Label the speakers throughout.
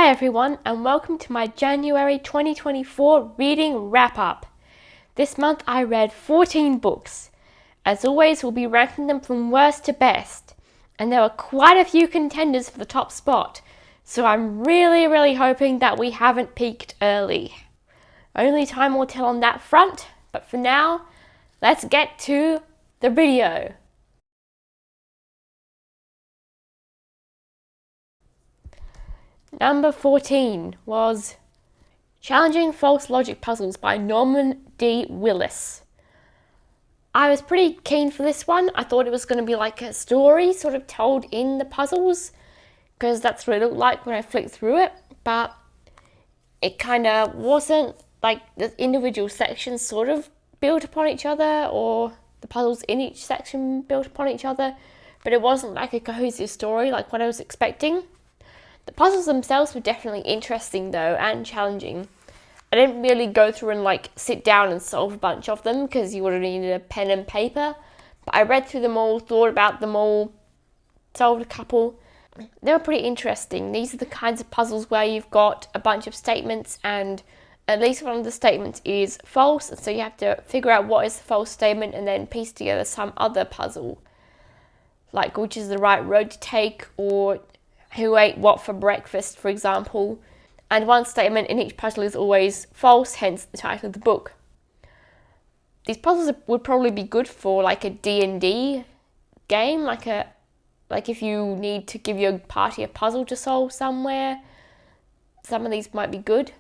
Speaker 1: Hi everyone, and welcome to my January 2024 Reading Wrap-Up. This month I read 14 books. As always, we'll be ranking them from worst to best, and there were quite a few contenders for the top spot, so I'm really hoping that we haven't peaked early. Only time will tell on that front, but for now, let's get to the video. Number 14 was Challenging False Logic Puzzles by Norman D. Willis. I was pretty keen for this one. I thought it was going to be like a story sort of told in the puzzles, because that's what it looked like when I flicked through it, but it kind of wasn't. Like the individual sections sort of built upon each other, or the puzzles in each section built upon each other, but it wasn't like a cohesive story like what I was expecting. The puzzles themselves were definitely interesting though, and challenging. I didn't really go through and like sit down and solve a bunch of them, because you would have needed a pen and paper, but I read through them all, thought about them all, solved a couple. They were pretty interesting. These are the kinds of puzzles where you've got a bunch of statements and at least one of the statements is false, so you have to figure out what is the false statement and then piece together some other puzzle, like which is the right road to take, or who ate what for breakfast, for example. And one statement in each puzzle is always false, hence the title of the book. These puzzles would probably be good for like a D&D game, like if you need to give your party a puzzle to solve somewhere. Some of these might be good.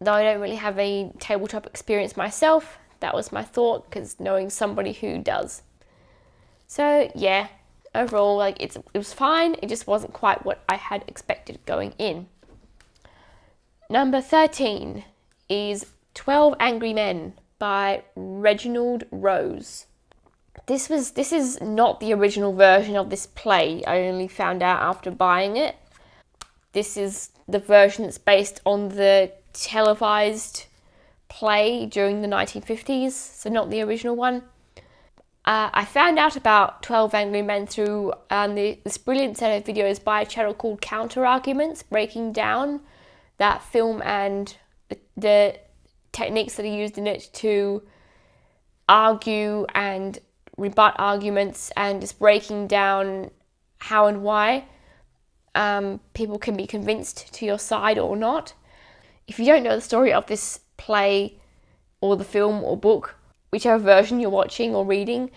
Speaker 1: Though I don't really have a tabletop experience myself, that was my thought, because knowing somebody who does. So yeah, overall, like it was fine. It just wasn't quite what I had expected going in. Number 13 is 12 Angry Men by Reginald Rose. This is not the original version of this play. I only found out after buying it. This is the version that's based on the televised play during the 1950s, so not the original one. I found out about 12 Angry Men through this brilliant set of videos by a channel called Counter Arguments, breaking down that film and the techniques that are used in it to argue and rebut arguments, and just breaking down how and why people can be convinced to your side or not. If you don't know the story of this play or the film or book, whichever version you're watching or reading,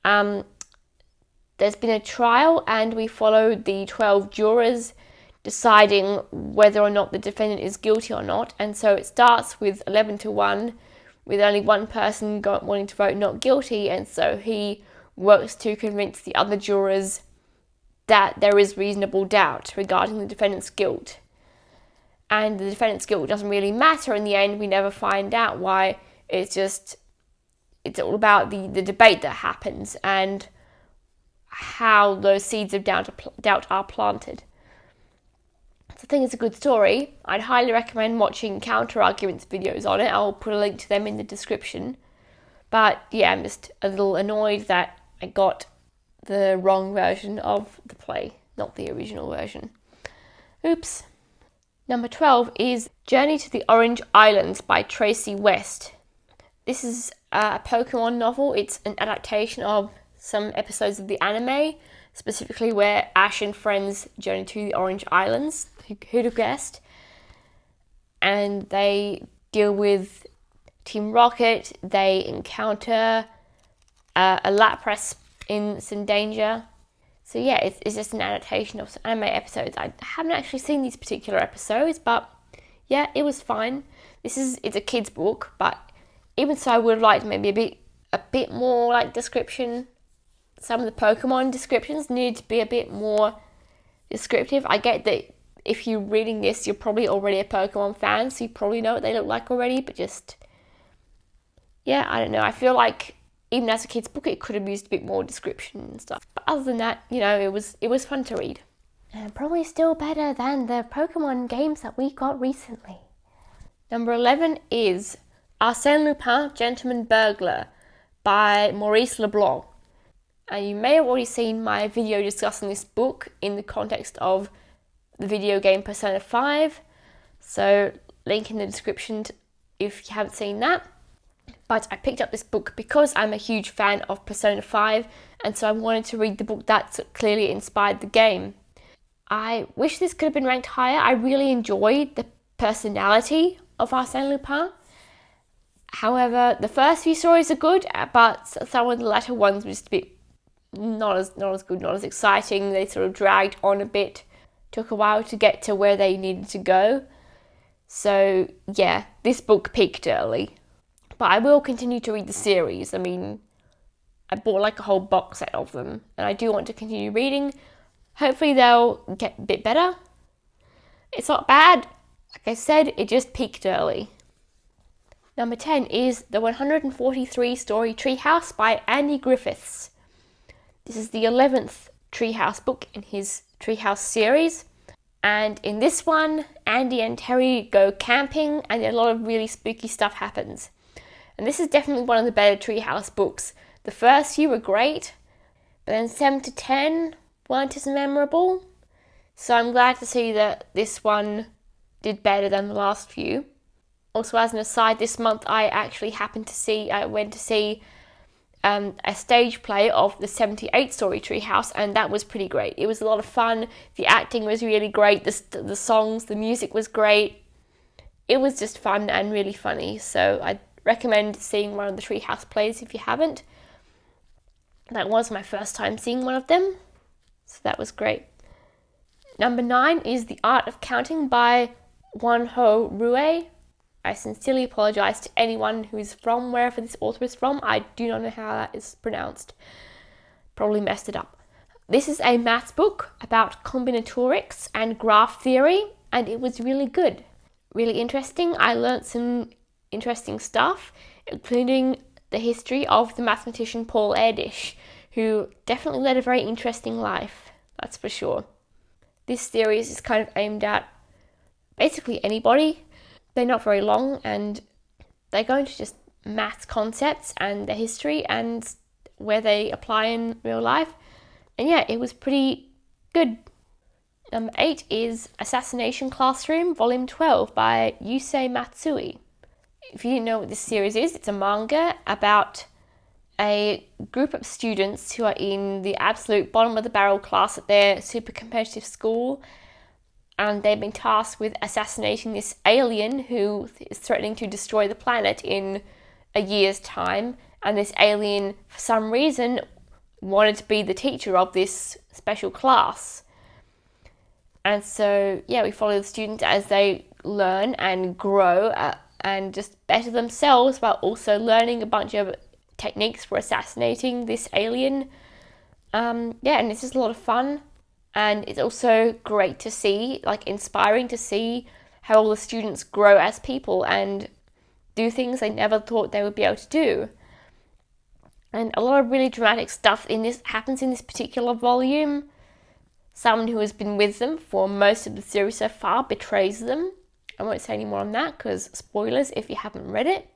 Speaker 1: there's been a trial, and we followed the 12 jurors deciding whether or not the defendant is guilty or not. And so it starts with 11-1, with only one person wanting to vote not guilty, and so he works to convince the other jurors that there is reasonable doubt regarding the defendant's guilt. And the defendant's guilt doesn't really matter in the end. We never find out why. It's all about the debate that happens and how those seeds of doubt are planted. So I think it's a good story. I'd highly recommend watching Counter Arguments videos on it. I'll put a link to them in the description. But yeah, I'm just a little annoyed that I got the wrong version of the play, not the original version. Oops. Number 12 is Journey to the Orange Islands by Tracy West. This is a Pokemon novel. It's an adaptation of some episodes of the anime, specifically where Ash and friends journey to the Orange Islands. Who'd have guessed? And they deal with Team Rocket. They encounter a Lapras in some danger. So yeah, it's just an adaptation of some anime episodes. I haven't actually seen these particular episodes, but yeah, it was fine. It's a kid's book, but even so, I would have liked maybe a bit more like description. Some of the Pokemon descriptions need to be a bit more descriptive. I get that if you're reading this, you're probably already a Pokemon fan, so you probably know what they look like already, but just, yeah, I don't know. I feel like even as a kid's book, it could have used a bit more description and stuff. But other than that, it was fun to read. And probably still better than the Pokemon games that we got recently. Number 11 is Arsène Lupin, Gentleman Burglar by Maurice Leblanc. And you may have already seen my video discussing this book in the context of the video game Persona 5. So link in the description if you haven't seen that. But I picked up this book because I'm a huge fan of Persona 5, and so I wanted to read the book that clearly inspired the game. I wish this could have been ranked higher. I really enjoyed the personality of Arsène Lupin. However, the first few stories are good, but some of the latter ones were just a bit not as good, not as exciting. They sort of dragged on a bit. Took a while to get to where they needed to go. So yeah, this book peaked early. But I will continue to read the series. I mean, I bought like a whole box set of them, and I do want to continue reading. Hopefully they'll get a bit better. It's not bad. Like I said, it just peaked early. Number 10 is the 143 story Treehouse by Andy Griffiths. This is the 11th Treehouse book in his Treehouse series. And in this one, Andy and Terry go camping and a lot of really spooky stuff happens. And this is definitely one of the better Treehouse books. The first few were great, but then 7 to 10 weren't as memorable. So I'm glad to see that this one did better than the last few. Also, as an aside, this month I went to see a stage play of the 78 story Treehouse, and that was pretty great. It was a lot of fun. The acting was really great. The songs, the music was great. It was just fun and really funny. So I recommend seeing one of the Treehouse plays if you haven't. That was my first time seeing one of them, so that was great. Number 9 is The Art of Counting by Juanjo. I sincerely apologise to anyone who is from wherever this author is from. I do not know how that is pronounced. Probably messed it up. This is a maths book about combinatorics and graph theory, and it was really good. Really interesting. I learnt some interesting stuff, including the history of the mathematician Paul Erdős, who definitely led a very interesting life, that's for sure. This series is kind of aimed at basically anybody. They're not very long, and they go into just maths concepts and the history and where they apply in real life. And yeah, it was pretty good. Number 8 is Assassination Classroom, Volume 12 by Yusei Matsui. If you didn't know what this series is, it's a manga about a group of students who are in the absolute bottom of the barrel class at their super competitive school, and they've been tasked with assassinating this alien who is threatening to destroy the planet in a year's time. And this alien, for some reason, wanted to be the teacher of this special class. And so, yeah, we follow the students as they learn and grow and just better themselves, while also learning a bunch of techniques for assassinating this alien. And it's just a lot of fun. And it's also great to see, like inspiring to see how all the students grow as people and do things they never thought they would be able to do. And a lot of really dramatic stuff happens in this particular volume. Someone who has been with them for most of the series so far betrays them. I won't say any more on that because spoilers if you haven't read it.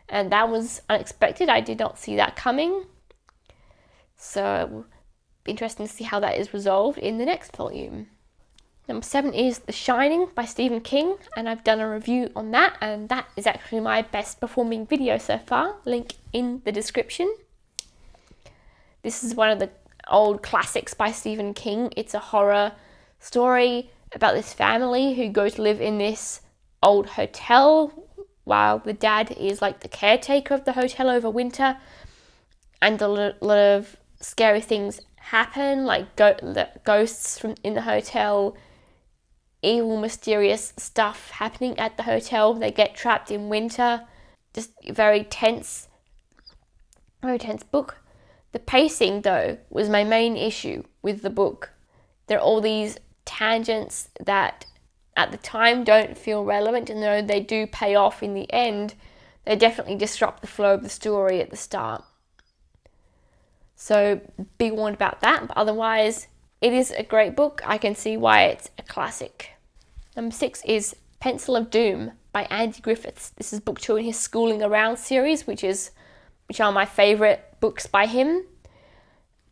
Speaker 1: And that was unexpected. I did not see that coming. So interesting to see how that is resolved in the next volume. Number 7 is The Shining by Stephen King, and I've done a review on that, and that is actually my best performing video so far. Link in the description. This is one of the old classics by Stephen King. It's a horror story about this family who go to live in this old hotel while the dad is like the caretaker of the hotel over winter, and a lot of scary things happen, like ghosts from in the hotel, evil, mysterious stuff happening at the hotel. They get trapped in winter. Just very tense book. The pacing, though, was my main issue with the book. There are all these tangents that at the time don't feel relevant, and though they do pay off in the end, they definitely disrupt the flow of the story at the start. So be warned about that, but otherwise it is a great book. I can see why it's a classic. Number 6 is Pencil of Doom by Andy Griffiths. This is book 2 in his Schooling Around series, which are my favourite books by him.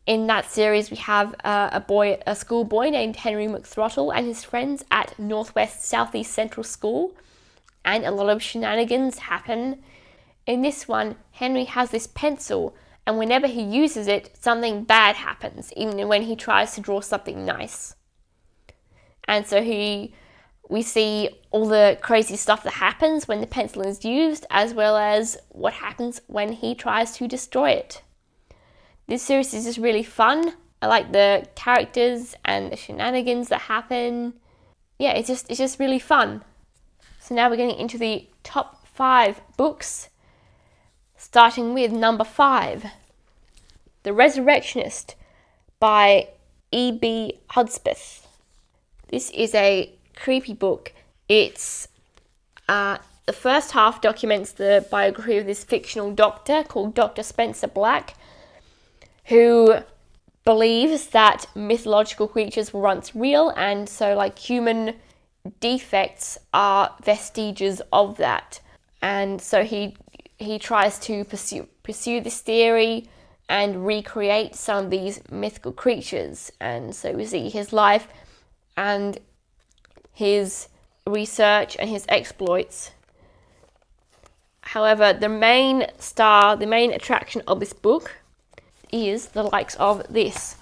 Speaker 1: In that series, we have a schoolboy named Henry McThrottle and his friends at Northwest Southeast Central School, and a lot of shenanigans happen. In this one, Henry has this pencil, and whenever he uses it, something bad happens, even when he tries to draw something nice. And so we see all the crazy stuff that happens when the pencil is used, as well as what happens when he tries to destroy it. This series is just really fun. I like the characters and the shenanigans that happen. Yeah, it's just really fun. So now we're getting into the top 5 books, starting with number 5, The Resurrectionist by E.B. Hudspeth. This is a creepy book. It's the first half documents the biography of this fictional doctor called Dr. Spencer Black, who believes that mythological creatures were once real, and so like human defects are vestiges of that. And so he tries to pursue this theory and recreate some of these mythical creatures. And so we see his life and his research and his exploits. However, the main attraction of this book is the likes of this.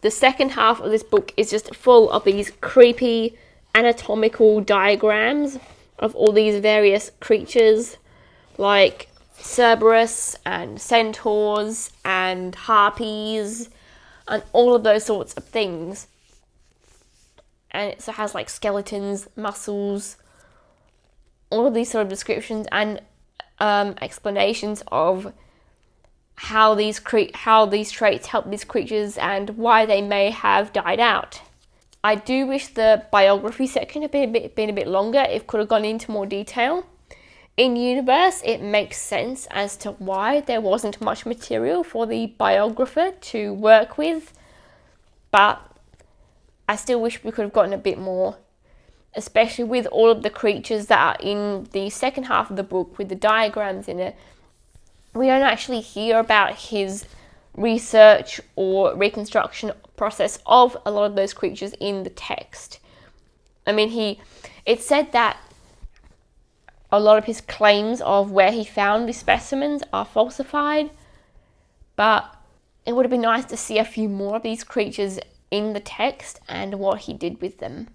Speaker 1: The second half of this book is just full of these creepy anatomical diagrams of all these various creatures, like Cerberus and centaurs and harpies and all of those sorts of things. And it has like skeletons, muscles, all of these sort of descriptions and explanations of how these traits help these creatures and why they may have died out. I do wish the biography section had been a bit longer. It could have gone into more detail. In universe, it makes sense as to why there wasn't much material for the biographer to work with, but I still wish we could have gotten a bit more, especially with all of the creatures that are in the second half of the book with the diagrams in it. We don't actually hear about his research or reconstruction process of a lot of those creatures in the text. I mean, it said that a lot of his claims of where he found the specimens are falsified, but it would have been nice to see a few more of these creatures in the text and what he did with them.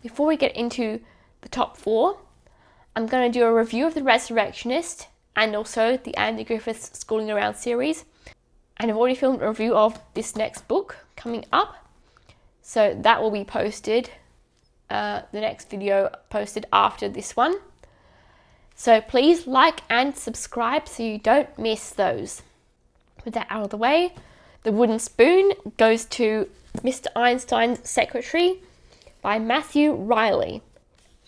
Speaker 1: Before we get into the top 4, I'm going to do a review of The Resurrectionist and also the Andy Griffiths Schooling Around series. And I've already filmed a review of this next book coming up, so that will be posted, the next video posted after this one. So please like and subscribe so you don't miss those. With that out of the way, The Wooden Spoon goes to Mr. Einstein's Secretary by Matthew Riley.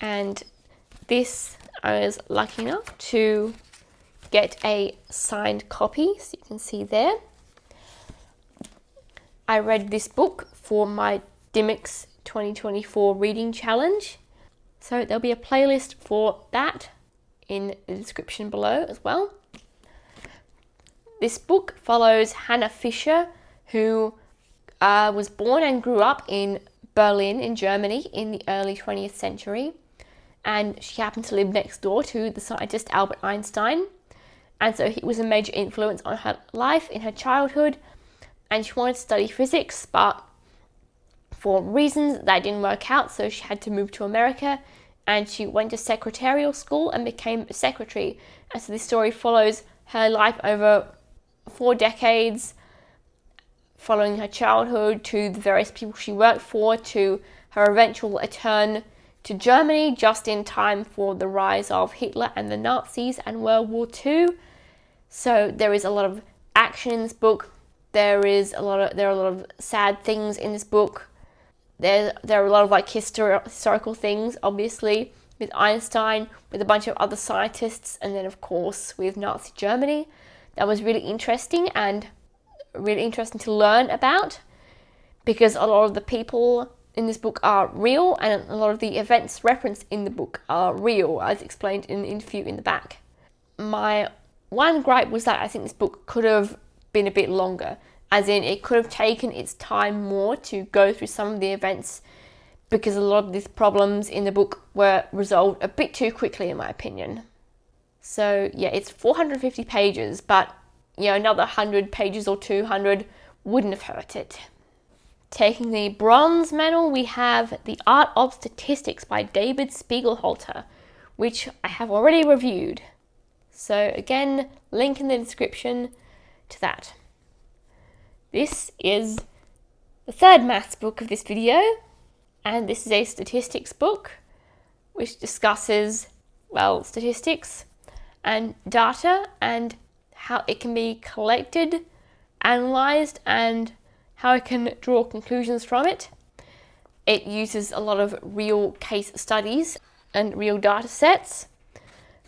Speaker 1: And this, I was lucky enough to get a signed copy, so you can see there. I read this book for my Dimmicks 2024 reading challenge, so there'll be a playlist for that in the description below as well. This book follows Hannah Fischer, who was born and grew up in Berlin in Germany in the early 20th century, and she happened to live next door to the scientist Albert Einstein, and so he was a major influence on her life in her childhood, and she wanted to study physics, but for reasons that didn't work out, so she had to move to America, and she went to secretarial school and became a secretary. And so this story follows her life over 4 decades, following her childhood to the various people she worked for, to her eventual return to Germany just in time for the rise of Hitler and the Nazis and World War II. So there is a lot of action in this book. There are a lot of sad things in this book. There are a lot of like historical things, obviously, with Einstein, with a bunch of other scientists, and then of course with Nazi Germany. That was really interesting and really interesting to learn about, because a lot of the people in this book are real, and a lot of the events referenced in the book are real, as explained in the interview in the back. My one gripe was that I think this book could have been a bit longer. as in it could have taken its time more to go through some of the events, because a lot of these problems in the book were resolved a bit too quickly, in my opinion. So yeah, it's 450 pages, but another 100 pages or 200 wouldn't have hurt it. Taking the bronze medal, we have The Art of Statistics by David Spiegelhalter, which I have already reviewed. So again, link in the description to that. This is the third maths book of this video, and this is a statistics book which discusses, statistics and data and how it can be collected, analysed, and how I can draw conclusions from it. It uses a lot of real case studies and real data sets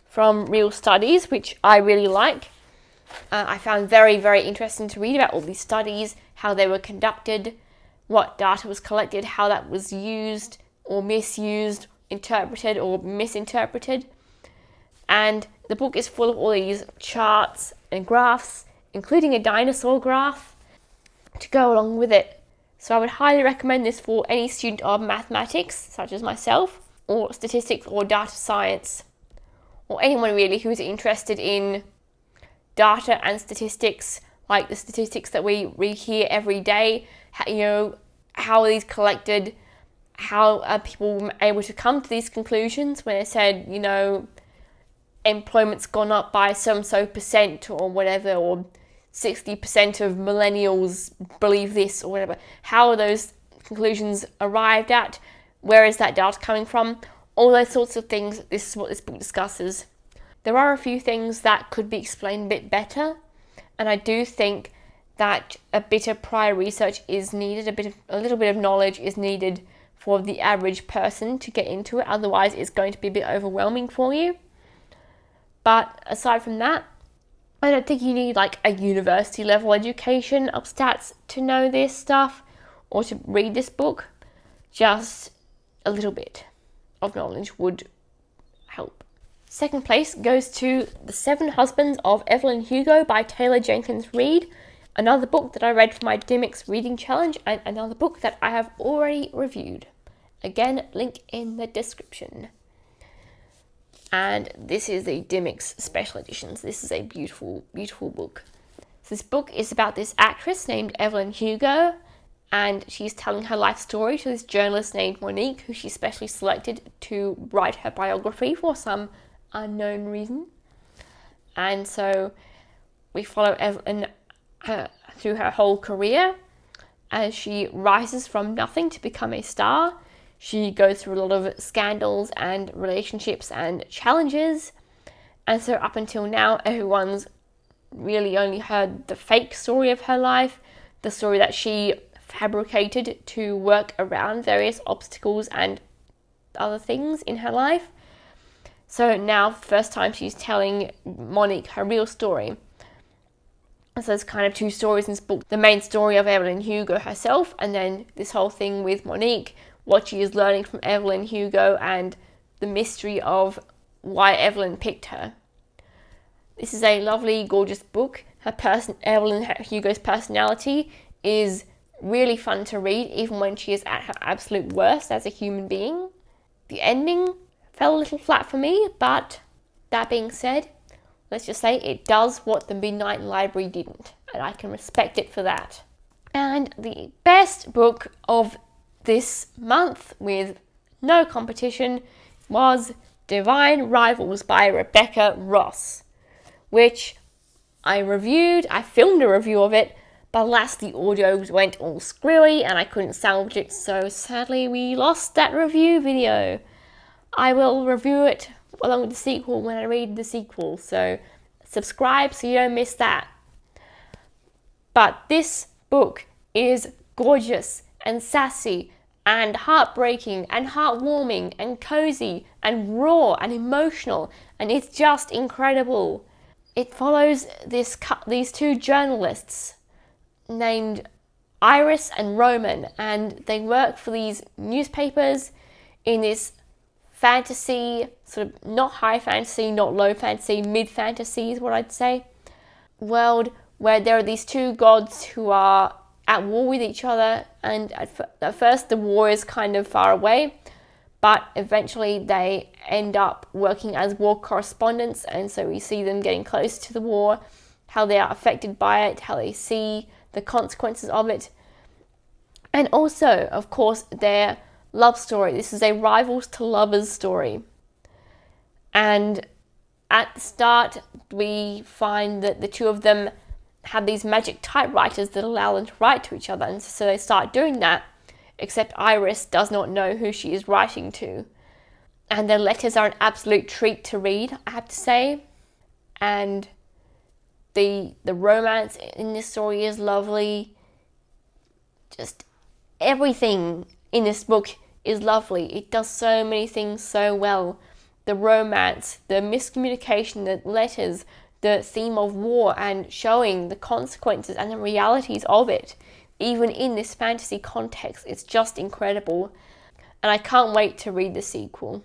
Speaker 1: from real studies, which I really like. I found very, very interesting to read about all these studies, how they were conducted, what data was collected, how that was used or misused, interpreted or misinterpreted. And the book is full of all these charts and graphs, including a dinosaur graph, to go along with it. So I would highly recommend this for any student of mathematics, such as myself, or statistics or data science, or anyone really who's interested in data and statistics, like the statistics that we read here every day. How are these collected? How are people able to come to these conclusions when they said, employment's gone up by so percent or whatever, or 60% of millennials believe this or whatever. How are those conclusions arrived at? Where is that data coming from? All those sorts of things. This is what this book discusses. There are a few things that could be explained a bit better, and I do think that a bit of prior research is needed, a little bit of knowledge is needed for the average person to get into it. Otherwise, it's going to be a bit overwhelming for you. But aside from that, I don't think you need like a university level education of stats to know this stuff or to read this book. Just a little bit of knowledge would help. Second place goes to The Seven Husbands of Evelyn Hugo by Taylor Jenkins Reid, another book that I read for my Dimmicks reading challenge, and another book that I have already reviewed. Again, link in the description. And this is the Dimmicks Special Editions. This is a beautiful, beautiful book. So this book is about this actress named Evelyn Hugo, and she's telling her life story to this journalist named Monique, who she specially selected to write her biography for some unknown reason. And so we follow Evelyn through her whole career as she rises from nothing to become a star. She goes through a lot of scandals and relationships and challenges. And so up until now, everyone's really only heard the fake story of her life, the story that she fabricated to work around various obstacles and other things in her life. So now, first time she's telling Monique her real story. And so there's kind of two stories in this book. The main story of Evelyn Hugo herself, and then this whole thing with Monique, what she is learning from Evelyn Hugo, and the mystery of why Evelyn picked her. This is a lovely, gorgeous book. Evelyn Hugo's personality is really fun to read, even when she is at her absolute worst as a human being. The ending fell a little flat for me, but that being said, let's just say it does what the Midnight Library didn't, and I can respect it for that. And the best book of this month, with no competition, was Divine Rivals by Rebecca Ross, which I reviewed. I filmed a review of it, but alas, the audio went all screwy and I couldn't salvage it, so sadly we lost that review video. I will review it along with the sequel when I read the sequel, so subscribe so you don't miss that. But this book is gorgeous and sassy and heartbreaking and heartwarming and cozy and raw and emotional, and it's just incredible. It follows these two journalists named Iris and Roman, and they work for these newspapers in this fantasy, sort of not high fantasy, not low fantasy, mid fantasy is what I'd say, world where there are these two gods who are at war with each other, and at first the war is kind of far away, but eventually they end up working as war correspondents, and so we see them getting close to the war, how they are affected by it, how they see the consequences of it, and also, of course, their love story. This is a rivals to lovers story. And at the start, we find that the two of them have these magic typewriters that allow them to write to each other, and so they start doing that, except Iris does not know who she is writing to. And their letters are an absolute treat to read, I have to say. And the romance in this story is lovely. Just everything in this book is lovely. It does so many things so well. The romance, the miscommunication, the letters, the theme of war, and showing the consequences and the realities of it, even in this fantasy context. It's just incredible. And I can't wait to read the sequel.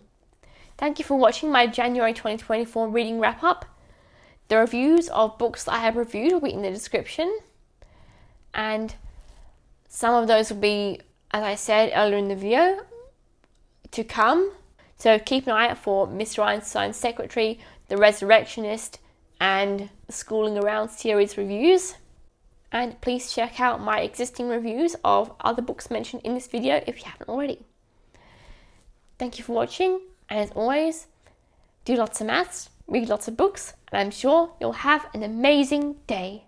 Speaker 1: Thank you for watching my January 2024 reading wrap-up. The reviews of books that I have reviewed will be in the description. And some of those will be, as I said earlier in the video, to come. So keep an eye out for Mr. Einstein's Secretary, The Resurrectionist, and the Schooling Around series reviews. And please check out my existing reviews of other books mentioned in this video if you haven't already. Thank you for watching, and as always, do lots of maths, read lots of books, and I'm sure you'll have an amazing day.